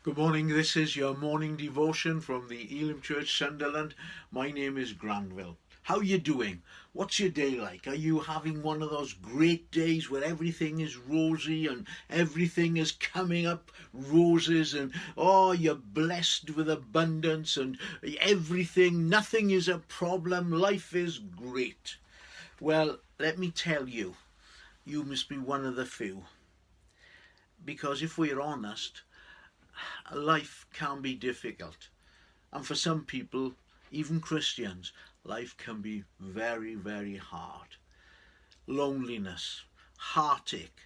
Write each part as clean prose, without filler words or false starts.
Good morning, this is your morning devotion from the Elim Church, Sunderland. My name is Granville. How are you doing? What's your day like? Are you having one of those great days where everything is rosy and everything is coming up roses and you're blessed with abundance and everything, nothing is a problem, life is great? Well, let me tell you, you must be one of the few. Because if we're honest, life can be difficult. And for some people, even Christians, life can be very, very hard. Loneliness, heartache,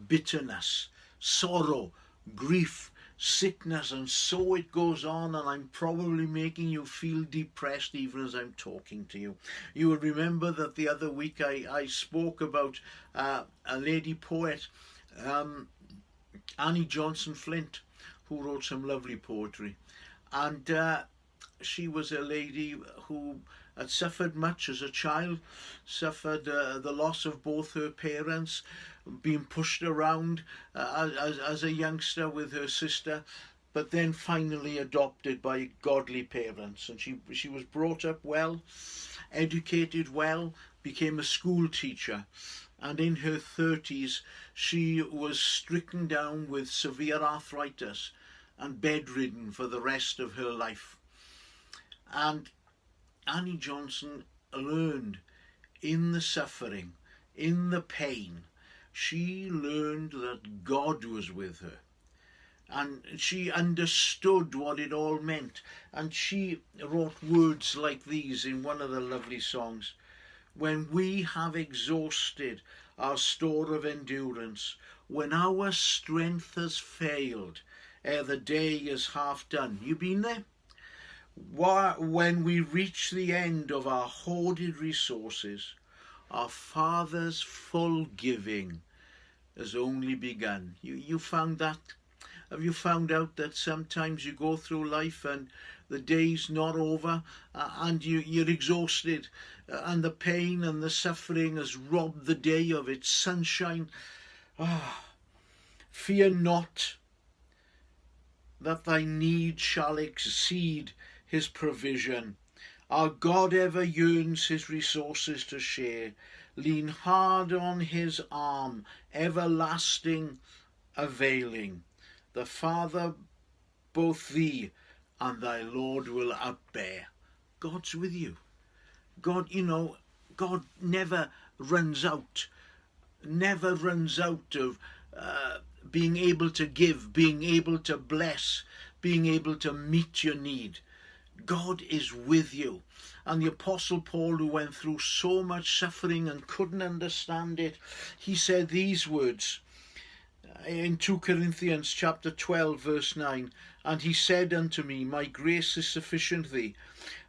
bitterness, sorrow, grief, sickness, and so it goes on, and I'm probably making you feel depressed even as I'm talking to you. You will remember that the other week I spoke about a lady poet, Annie Johnson Flint, who wrote some lovely poetry. And she was a lady who had suffered much as a child, suffered the loss of both her parents, being pushed around as a youngster with her sister, but then finally adopted by godly parents. And she was brought up well, educated well, became a school teacher. And in her 30s, she was stricken down with severe arthritis and bedridden for the rest of her life. And Annie Johnson learned in the suffering, in the pain, she learned that God was with her. And she understood what it all meant. And she wrote words like these in one of the lovely songs. When we have exhausted our store of endurance, when our strength has failed, ere the day is half done. You been there? When we reach the end of our hoarded resources, our Father's full giving has only begun. You found that? Have you found out that sometimes you go through life and the day's not over and you're exhausted and the pain and the suffering has robbed the day of its sunshine? Fear not that thy need shall exceed his provision. Our God ever yearns his resources to share. Lean hard on his arm, everlasting, availing. The Father both thee and thy Lord will upbear. God's with you. God, God never runs out of being able to give, being able to bless, being able to meet your need. God is with you. And the Apostle Paul, who went through so much suffering and couldn't understand it, he said these words in 2 Corinthians chapter 12 verse 9, and he said unto me, my grace is sufficient thee,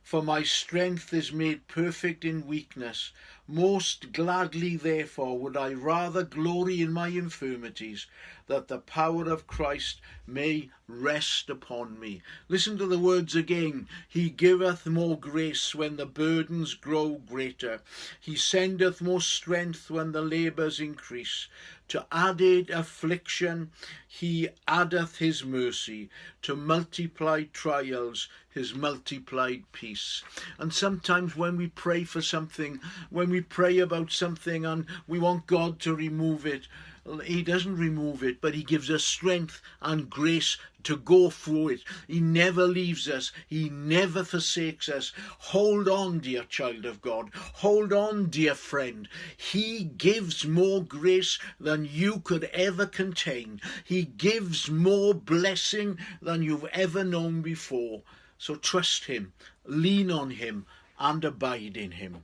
for my strength is made perfect in weakness. Most gladly therefore would I rather glory in my infirmities, that the power of Christ may rest upon me. Listen to the words again. He giveth more grace when the burdens grow greater. He sendeth more strength when the labours increase. To added affliction he addeth his mercy. To multiplied trials his multiplied peace. And sometimes when we pray for something, when we pray about something and we want God to remove it, he doesn't remove it, but he gives us strength and grace to go through it. He never leaves us. He never forsakes us. Hold on, dear child of God. Hold on, dear friend. He gives more grace than you could ever contain. He gives more blessing than you've ever known before. So trust him, lean on him, and abide in him.